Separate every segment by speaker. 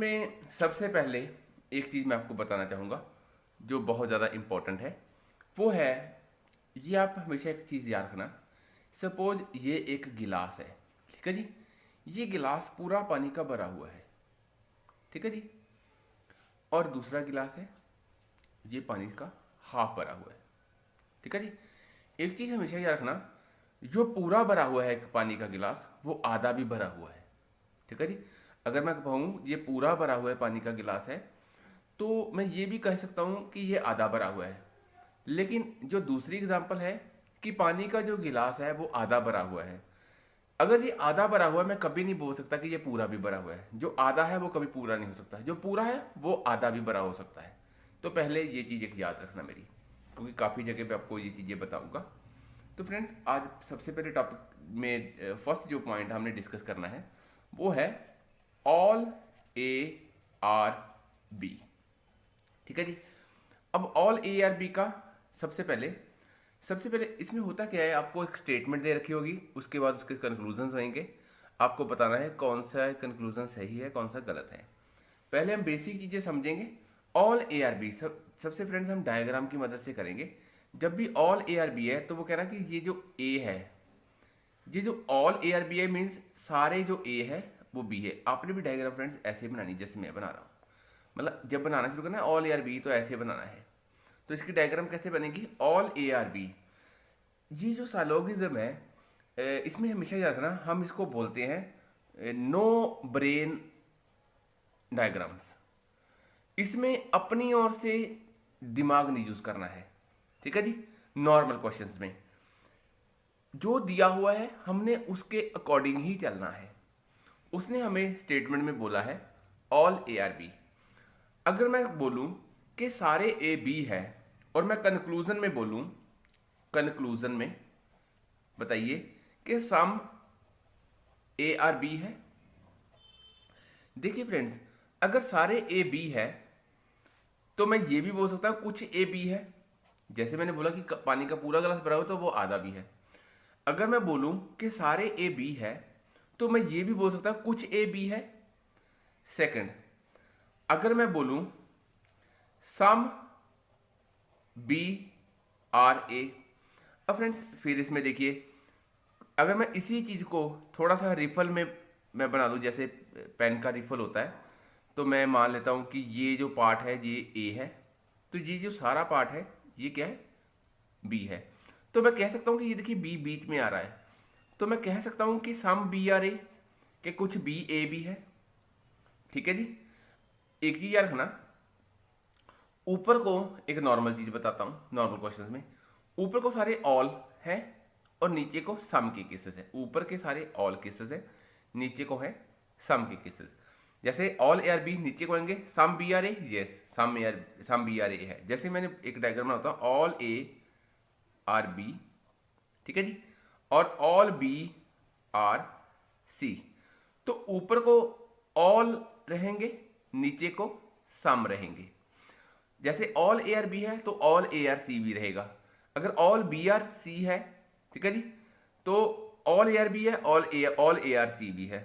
Speaker 1: इसमें सबसे पहले एक चीज़ मैं आपको बताना चाहूँगा जो बहुत ज़्यादा इम्पोर्टेंट है, वो है ये आप हमेशा एक चीज़ याद रखना। सपोज ये एक गिलास है, ठीक है जी। ये गिलास पूरा पानी का भरा हुआ है, ठीक है जी। और दूसरा गिलास है, ये पानी का हाफ भरा हुआ है, ठीक है जी। एक चीज़ हमेशा याद रखना, जो पूरा भरा हुआ है पानी का गिलास वो आधा भी भरा हुआ है, ठीक है जी। अगर मैं कहूँ ये पूरा भरा हुआ है पानी का गिलास है, तो मैं ये भी कह सकता हूँ कि ये आधा भरा हुआ है। लेकिन जो दूसरी एग्जांपल है कि पानी का जो गिलास है वो आधा भरा हुआ है, अगर ये आधा भरा हुआ है मैं कभी नहीं बोल सकता कि ये पूरा भी भरा हुआ है। जो आधा है वो कभी पूरा नहीं हो सकता, जो पूरा है वो आधा भी भरा हो सकता है। तो पहले ये चीज़ एक याद रखना मेरी, क्योंकि काफ़ी जगह पे आपको ये चीज़ें बताऊंगा। तो फ्रेंड्स, आज सबसे पहले टॉपिक में फर्स्ट जो पॉइंट हमने डिस्कस करना है वो है ऑल ए आर बी, ठीक है जी। अब ऑल ए आर बी का सबसे पहले इसमें होता क्या है, आपको एक स्टेटमेंट दे रखी होगी, उसके बाद उसके कंक्लूजन्स होंगे। आपको बताना है कौन सा कंक्लूजन सही है कौन सा गलत है। पहले हम बेसिक चीज़ें समझेंगे। ऑल ए आर बी सबसे फ्रेंड्स हम डायग्राम की मदद से करेंगे। जब भी ऑल ए आर बी है तो वो कह रहा है कि ये जो ए है, ये जो ऑल ए आर बी है मीन्स सारे जो ए है वो बी है। आपने भी डायग्राम फ्रेंड्स ऐसे बनानी जैसे मैं बना रहा हूँ, मतलब जब बनाना शुरू करना है ऑल ए आर बी तो ऐसे बनाना है। तो इसकी डायग्राम कैसे बनेगी, ऑल ए आर बी। ये जो सालोगिज्म है इसमें हमेशा याद रखना हम इसको बोलते हैं नो ब्रेन डायग्राम्स। इसमें अपनी ओर से दिमाग नहीं यूज करना है, ठीक है जी। नॉर्मल क्वेश्चंस में जो दिया हुआ है हमने उसके अकॉर्डिंग ही चलना है। उसने हमें स्टेटमेंट में बोला है ऑल ए आर बी। अगर मैं बोलूं कि सारे ए बी है और मैं कंक्लूजन में बोलूं, कंक्लूजन में बताइए कि सम ए आर बी है। देखिए फ्रेंड्स, अगर सारे ए बी है तो मैं ये भी बोल सकता हूं कुछ ए बी है। जैसे मैंने बोला कि पानी का पूरा गिलास भरा हो तो वो आधा भी है। अगर मैं बोलूं कि सारे ए बी है तो मैं ये भी बोल सकता हूं कुछ ए बी है। सेकंड, अगर मैं बोलूं सम बी आर ए। अब फ्रेंड्स फिर इसमें देखिए, अगर मैं इसी चीज़ को थोड़ा सा रिफल में मैं बना दूं, जैसे पेन का रिफल होता है, तो मैं मान लेता हूं कि ये जो पार्ट है ये ए है, तो ये जो सारा पार्ट है ये क्या है, बी है। तो मैं कह सकता हूं कि ये देखिए बी बीच में आ रहा है, तो मैं कह सकता हूं कि सम बी आर ए, कि कुछ बी ए भी है, ठीक है जी। एक चीज याद रखना, ऊपर को एक नॉर्मल चीज बताता हूं, नॉर्मल क्वेश्चंस में ऊपर को सारे ऑल है और नीचे को सम के केसेस है। ऊपर के सारे ऑल केसेस है, नीचे को है सम के केसेस। जैसे ऑल ए आर बी, नीचे को आएंगे some B are A, yes some B are A है। जैसे मैंने एक डायग्राम बनाता हूं ऑल ए आर बी, ठीक है जी, और ऑल बी आर सी। तो ऊपर को ऑल रहेंगे, नीचे को सम रहेंगे। जैसे ऑल ए आर बी है तो ऑल ए आर सी भी रहेगा। अगर ऑल बी आर सी है, ठीक है जी, तो ऑल ए आर बी है, ऑल ए आर सी भी है।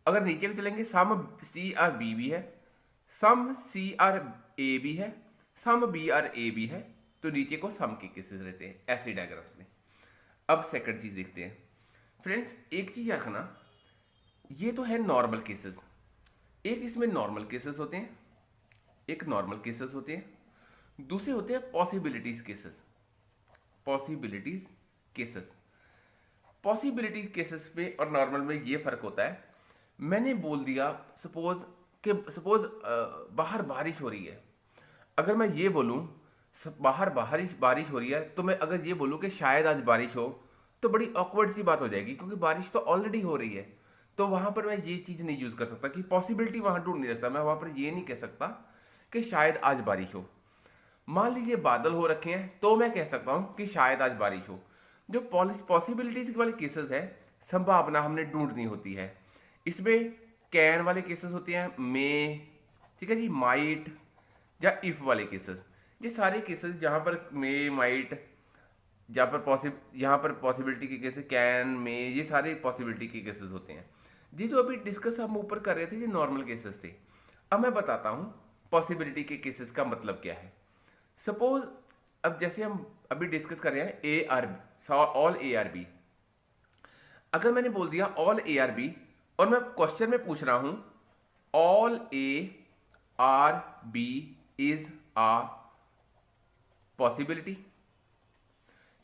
Speaker 1: अगर नीचे को चलेंगे सम सी आर बी भी है, सम सी आर ए भी है, सम बी आर ए भी है, तो नीचे को सम के केसेस रहते हैं ऐसे डायग्राम्स में। अब सेकंड चीज देखते हैं फ्रेंड्स। एक चीज रखना, ये तो है नॉर्मल केसेस, एक इसमें नॉर्मल केसेस होते हैं, एक नॉर्मल केसेस होते हैं, दूसरे होते हैं possibilities cases. Possibilities cases, possibility cases में और नॉर्मल में ये फर्क होता है। मैंने बोल दिया सपोज बाहर बारिश हो रही है। अगर मैं ये बोलूं बाहर बारिश हो रही है, तो मैं अगर ये बोलूं कि शायद आज बारिश हो, तो बड़ी ऑकवर्ड सी बात हो जाएगी, क्योंकि बारिश तो ऑलरेडी हो रही है। तो वहां पर मैं ये चीज नहीं यूज कर सकता कि पॉसिबिलिटी वहां ढूंढ नहीं रखता। मैं वहां पर ये नहीं कह सकता कि शायद आज बारिश हो। मान लीजिए बादल हो रखे हैं तो मैं कह सकता हूं कि शायद आज बारिश हो। जो पॉसिबिलिटीज वाले केसेस है, संभावना हमने ढूंढनी होती है। इसमें कैन वाले केसेस होते हैं, मे, ठीक है जी, माइट या इफ वाले केसेस। ये सारे केसेस जहां पर मे, माइट, यहाँ पर पॉसिबिलिटी के केसेस कैन, मे, ये सारे पॉसिबिलिटी के केसेस होते हैं। जी जो अभी डिस्कस हम ऊपर कर रहे थे ये नॉर्मल केसेस थे। अब मैं बताता हूं पॉसिबिलिटी के केसेस का मतलब क्या है। सपोज अब जैसे हम अभी डिस्कस कर रहे हैं A are all A are B, अगर मैंने बोल दिया ऑल ए आर बी और मैं क्वेश्चन में पूछ रहा हूं all A are B is a possibility.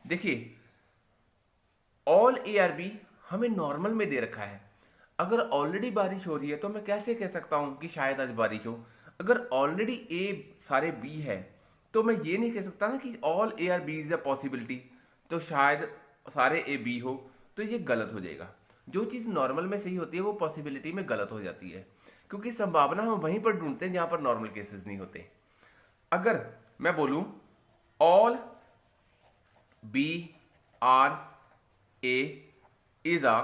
Speaker 1: देखिए ऑल ए आर बी हमें नॉर्मल में दे रखा है। अगर ऑलरेडी बारिश हो रही है तो मैं कैसे कह सकता हूं कि शायद आज बारिश हो। अगर ऑलरेडी ए सारे बी है तो मैं ये नहीं कह सकता ना कि all A are B is a possibility, तो शायद सारे ए बी हो, तो ये गलत हो जाएगा। जो चीज़ नॉर्मल में सही होती है वो पॉसिबिलिटी में गलत हो जाती है, क्योंकि संभावना हम वहीं पर ढूंढते हैं जहां पर नॉर्मल केसेस नहीं होते। अगर मैं बोलूं all B are A is a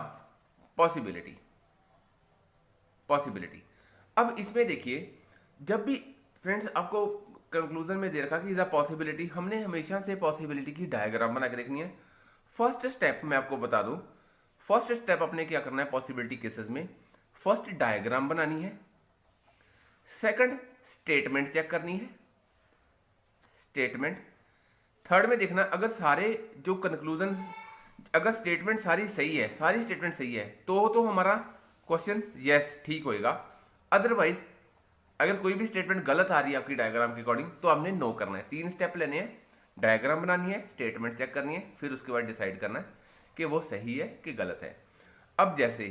Speaker 1: possibility, अब इसमें देखिए जब भी फ्रेंड्स आपको कंक्लूजन में दे रखा कि इज अ पॉसिबिलिटी, हमने हमेशा से पॉसिबिलिटी की डायग्राम बना के देखनी है। फर्स्ट स्टेप मैं आपको बता दूं, फर्स्ट स्टेप अपने क्या करना है पॉसिबिलिटी केसेस में, फर्स्ट डायग्राम बनानी है, सेकंड स्टेटमेंट चेक करनी है, स्टेटमेंट, थर्ड में देखना अगर सारे जो कंक्लूजन, अगर स्टेटमेंट सारी सही है, सारी स्टेटमेंट सही है तो हमारा क्वेश्चन यस ठीक होएगा। अदरवाइज अगर कोई भी स्टेटमेंट गलत आ रही है आपकी डायग्राम के अकॉर्डिंग तो आपने नो करना है। 3 स्टेप लेने हैं, डायग्राम बनानी है, स्टेटमेंट चेक करनी है, फिर उसके बाद डिसाइड करना है कि वो सही है कि गलत है। अब जैसे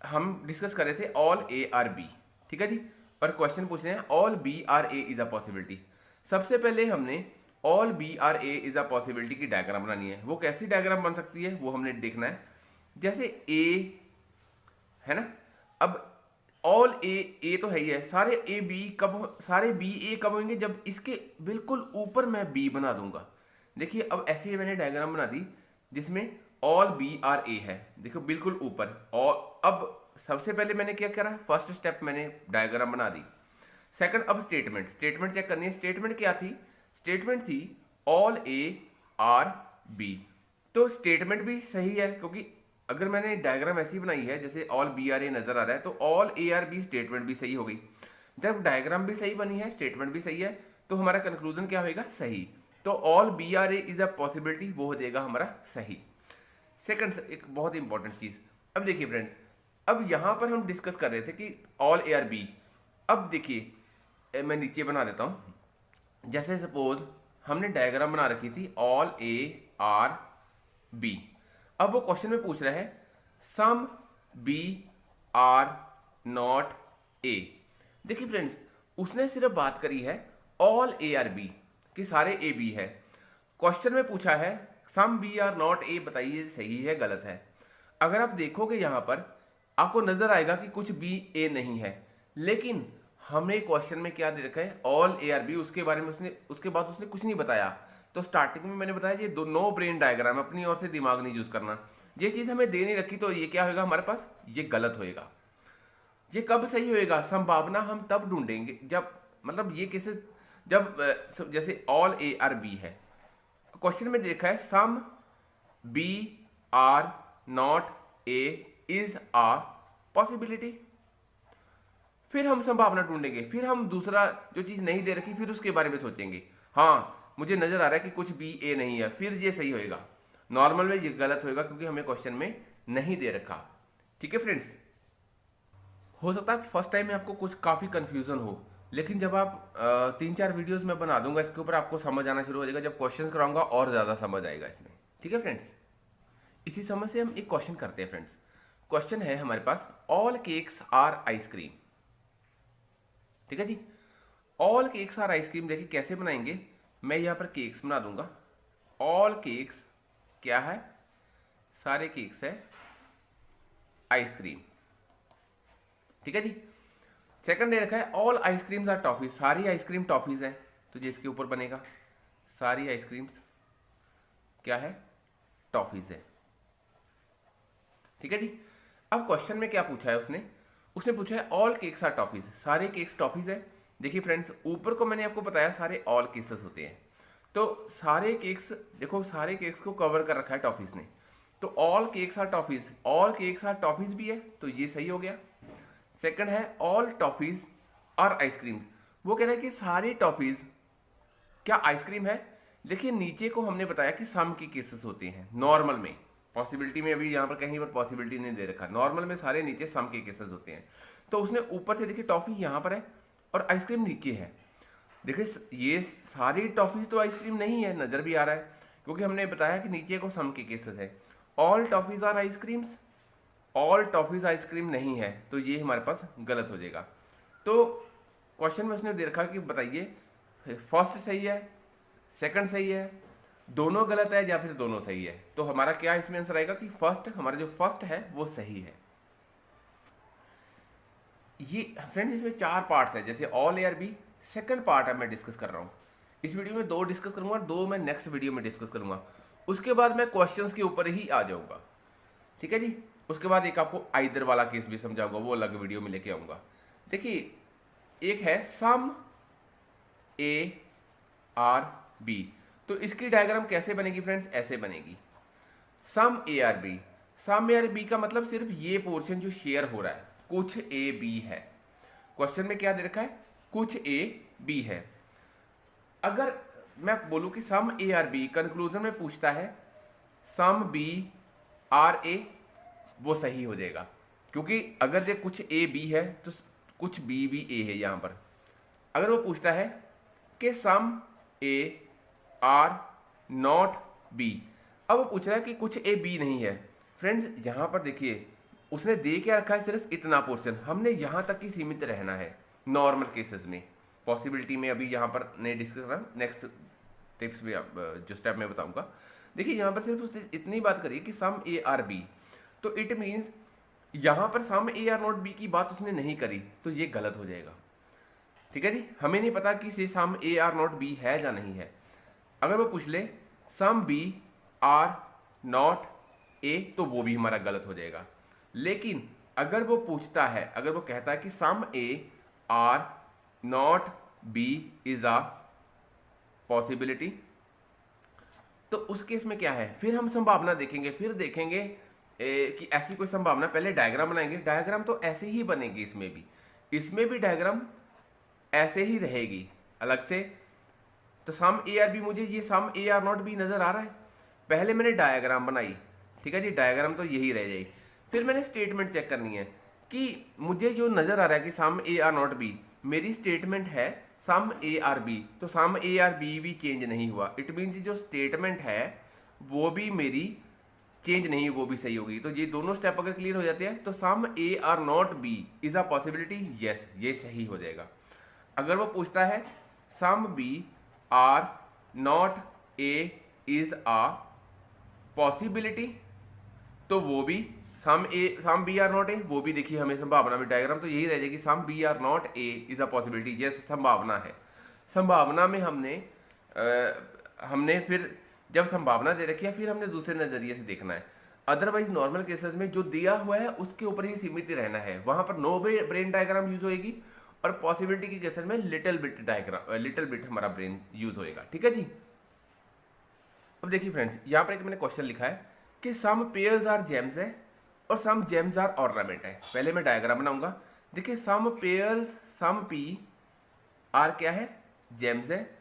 Speaker 1: हम डिस्कस कर रहे थे ऑल ए आर बी, ठीक है जी, और क्वेश्चन पूछ रहे हैं all B are A is a possibility. सबसे पहले हमने all B are A is a possibility की डायग्राम बनानी है। वो कैसी डायग्राम बन सकती है वो हमने देखना है। जैसे ए है ना, अब ऑल ए तो है ही है, सारे ए बी कब, सारे बी ए कब होंगे जब इसके बिल्कुल ऊपर मैं बी बना दूंगा। देखिए अब ऐसे ही मैंने डायग्राम बना दी जिसमें ऑल बी आर ए है, देखो बिल्कुल ऊपर। और अब सबसे पहले मैंने क्या करा, फर्स्ट स्टेप मैंने डायग्राम बना दी। सेकंड अब स्टेटमेंट चेक करनी है। स्टेटमेंट क्या थी, स्टेटमेंट थी ऑल ए आर बी, तो स्टेटमेंट भी सही है क्योंकि अगर मैंने डायग्राम ऐसी बनाई है जैसे ऑल बी आर ए नजर आ रहा है तो all A are B statement भी सही हो गई। जब डायग्राम भी सही बनी है, स्टेटमेंट भी सही है, तो हमारा कंक्लूजन क्या होगा, सही। तो all B are A is a possibility, वो हो जाएगा हमारा सही। सेकंड एक बहुत इंपॉर्टेंट चीज, अब देखिए फ्रेंड्स, अब यहां पर हम डिस्कस कर रहे थे कि ऑल ए आर बी। अब देखिए मैं नीचे बना देता हूं, जैसे सपोज हमने डायग्राम बना रखी थी ऑल ए आर बी। अब वो क्वेश्चन में पूछ रहा है some B are not A. देखिए फ्रेंड्स, उसने सिर्फ बात करी है ऑल ए आर बी कि सारे ए बी है। क्वेश्चन में पूछा है some B are not A, बताइए सही है गलत है। अगर आप देखोगे यहां पर आपको नजर आएगा कि कुछ बी ए नहीं है, लेकिन हमें क्वेश्चन में क्या दे रखा है ऑल ए आर बी, उसके बारे में उसके बाद उसने कुछ नहीं बताया। तो स्टार्टिंग में मैंने बताया ये नो ब्रेन डायग्राम, अपनी ओर से दिमाग नहीं यूज करना। ये चीज हमें दे नहीं रखी तो ये क्या होगा हमारे पास, ये गलत होएगा। ये कब सही होएगा, संभावना हम तब ढूंढेंगे जब, मतलब ये केसेस जब जैसे ऑल ए आर बी है, क्वेश्चन में देखा है some B are not A is a possibility, फिर हम संभावना ढूंढेंगे, फिर हम दूसरा जो चीज नहीं दे रखी फिर उसके बारे में सोचेंगे। हाँ मुझे नजर आ रहा है कि कुछ बी ए नहीं है, फिर ये सही होएगा। नॉर्मल में ये गलत होएगा क्योंकि हमें क्वेश्चन में नहीं दे रखा। ठीक है फ्रेंड्स, हो सकता है फर्स्ट टाइम में आपको कुछ काफी कंफ्यूजन हो, लेकिन जब आप 3-4 वीडियोस में बना दूंगा इसके ऊपर, आपको समझ आना शुरू हो जाएगा। जब क्वेश्चंस कराऊंगा और ज्यादा समझ आएगा इसमें। ठीक है फ्रेंड्स, इसी समझ से हम एक क्वेश्चन करते हैं फ्रेंड्स। क्वेश्चन है हमारे पास ऑल केक्स आर आइसक्रीम। ठीक है जी, ऑल केक्स आर आइसक्रीम। देखिए कैसे बनाएंगे, मैं यहां पर केक्स बना दूंगा। ऑल केक्स क्या है, सारे केक्स है आइसक्रीम। ठीक है जी, सेकंड दे रखा है ऑल आइसक्रीम्स आर टॉफीज, सारी आइसक्रीम टॉफीज है, तो ये इसके ऊपर बनेगा सारी आइसक्रीम्स क्या है, टॉफीज है। ठीक है जी, अब क्वेश्चन में क्या पूछा है उसने पूछा है ऑल केक्स आर टॉफीज, सारे केक्स टॉफीज है। देखिए फ्रेंड्स, ऊपर को मैंने आपको बताया सारे ऑल केसेस होते हैं, तो सारे केक्स, देखो सारे केक्स को कवर कर रखा है टॉफीज ने, तो all cakes are toffees, all cakes are toffees भी है, तो ये सही हो गया। सेकंड है ऑल टॉफीज और आइसक्रीम। वो कह रहा है कि सारी टॉफीज क्या आइसक्रीम है। देखिए नीचे को हमने बताया कि सम के केसेस होते हैं नॉर्मल में, पॉसिबिलिटी में अभी यहाँ पर कहीं पर पॉसिबिलिटी नहीं दे रखा, नॉर्मल में सारे नीचे सम के केसेस होते हैं। तो उसने ऊपर से देखिए टॉफी यहाँ पर है और आइसक्रीम नीचे है। देखिए ये सारी टॉफीज तो आइसक्रीम नहीं है, नजर भी आ रहा है क्योंकि हमने बताया कि नीचे को सम के केसेस है। All toffees are ice creams, all toffees ice cream नहीं है, तो ये हमारे पास गलत हो जाएगा। तो क्वेश्चन में उसने दे रखा कि बताइए फर्स्ट सही है, सेकंड सही है, दोनों गलत है या फिर दोनों सही है। तो हमारा क्या इसमें आंसर आएगा कि फर्स्ट, हमारा जो फर्स्ट है वो सही है। ये फ्रेंड्स इसमें 4 पार्ट्स है, जैसे all A are B second part है मैं डिस्कस कर रहा हूँ। इस वीडियो में 2 डिस्कस करूंगा, 2 मैं नेक्स्ट वीडियो में डिस्कस करूंगा। उसके बाद मैं क्वेश्चंस के ऊपर ही आ जाऊंगा, ठीक है जी। उसके बाद एक आपको आइदर वाला केस भी समझाऊंगा, वो अलग वीडियो में लेके आऊंगा। देखिए एक है सम ए आर बी, तो इसकी डायग्राम कैसे बनेगी फ्रेंड्स, ऐसे बनेगी। Some A are B, some A are B का मतलब सिर्फ ये पोर्शन जो शेयर हो रहा है, कुछ ए बी है। क्वेश्चन में क्या दे रखा है, कुछ ए बी है। अगर मैं बोलूं कि some A are B, conclusion में पूछता है सम बी आर ए, वो सही हो जाएगा क्योंकि अगर ये कुछ ए बी है तो कुछ बी भी ए है यहां पर। अगर वो पूछता है कि some A are not B, अब वो पूछ रहा है कि कुछ ए बी नहीं है। फ्रेंड्स यहां पर देखिए उसने दे क्या रखा है, सिर्फ इतना पोर्शन, हमने यहां तक ही सीमित रहना है नॉर्मल केसेस में। पॉसिबिलिटी में अभी यहां पर नहीं डिस्कस कर रहा, नेक्स्ट टिप्स में जो स्टेप में बताऊंगा। देखिए यहां पर सिर्फ उसने इतनी बात करी कि सम ए आर बी, तो इट मीन्स यहां पर सम ए आर नॉट बी की बात उसने नहीं करी, तो ये गलत हो जाएगा, ठीक है जी। हमें नहीं पता कि से some A are not B है या नहीं है। अगर वो पूछ ले some B are not A, तो वो भी हमारा गलत हो जाएगा। लेकिन अगर वो पूछता है, अगर वो कहता है कि some A are not B is a possibility, तो उस केस में क्या है, फिर हम संभावना देखेंगे, फिर देखेंगे कि ऐसी कोई संभावना, पहले डायग्राम बनाएंगे। डायग्राम तो ऐसे ही बनेगी, इसमें भी डायग्राम ऐसे ही रहेगी अलग से। तो सम ए आर बी, मुझे ये सम ए आर नॉट बी नजर आ रहा है, पहले मैंने डायग्राम बनाई, ठीक है जी, डायग्राम तो यही रह जाएगी। फिर मैंने स्टेटमेंट चेक करनी है कि मुझे जो नजर आ रहा है कि some A are not B, मेरी स्टेटमेंट है सम ए आर बी, तो सम ए आर बी भी चेंज नहीं हुआ। इट मीन्स जो स्टेटमेंट है वो भी मेरी चेंज नहीं, वो भी सही होगी। तो ये दोनों स्टेप अगर क्लियर हो जाते हैं तो some A are not B is a possibility, yes ये सही हो जाएगा। अगर वो पूछता है some B are not A is a possibility, तो वो भी some B are not A, वो भी देखिए हमें संभावना में डायग्राम तो यही रह जाएगी, some B are not A is a possibility, yes संभावना है। संभावना में हमने फिर जब संभावना दे रखी है फिर हमने दूसरे नजरिए से देखना है। अदरवाइज नॉर्मल केसेस में जो दिया हुआ है उसके ऊपर ही सीमित रहना है, वहां पर नो ब्रेन डायग्राम यूज होएगी और पॉसिबिलिटी के केसेस में little bit diagram, little bit हमारा ब्रेन यूज होएगा, ठीक है जी। अब देखिए फ्रेंड्स यहाँ पर एक मैंने क्वेश्चन लिखा है कि सम पेयर्स आर जेम्स है और सम जेम्स आर ऑर्नामेंट है। पहले मैं डायग्राम बनाऊंगा। देखिए सम पेयर्स, सम पी आर क्या है, जेम्स है,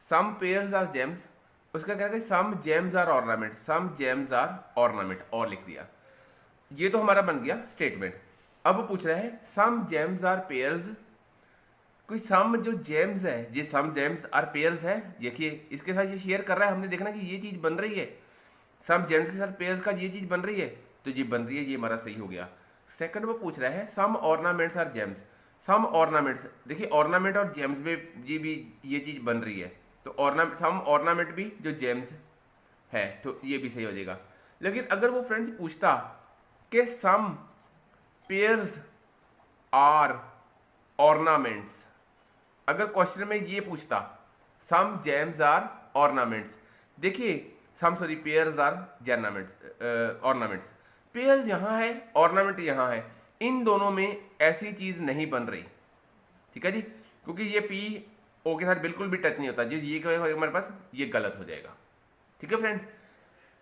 Speaker 1: सम पेयर्स आर जेम्स, उसका क्या है some gems are ornament, some gems are ornament, और लिख दिया। ये तो हमारा बन गया स्टेटमेंट। अब वो पूछ रहा है सम जेम्स आर पेयर्स, कोई सम जो जेम्स है, ये सम जेम्स आर पेयर्स है, देखिए इसके साथ ये शेयर कर रहा है, हमने देखना कि ये चीज बन रही है, सम जेम्स के साथ पेयर्स का ये चीज बन रही है, तो ये बन रही है, ये हमारा सही हो गया। सेकंड वो पूछ रहा है some ornaments are gems, some ornaments, देखिए ऑर्नामेंट और जेम्स में ये चीज बन रही है, तो सम ऑर्नामेंट भी जो जेम्स है, तो ये भी सही हो जाएगा। लेकिन अगर वो फ्रेंड्स पूछता कि सम पेयर्स आर ऑर्नामेंट्स, अगर क्वेश्चन में ये पूछता सम जेम्स आर ऑर्नामेंट्स, देखिए पेयर्स आर ऑर्नामेंट्स, पेयर्स यहाँ है, ऑर्नामेंट यहाँ है, इन दोनों में ऐसी चीज नहीं बन रही, ठीक है जी, क्योंकि ये पी ओ के साथ बिल्कुल भी टच नहीं होता, जो ये हमारे पास ये गलत हो जाएगा, ठीक है फ्रेंड्स।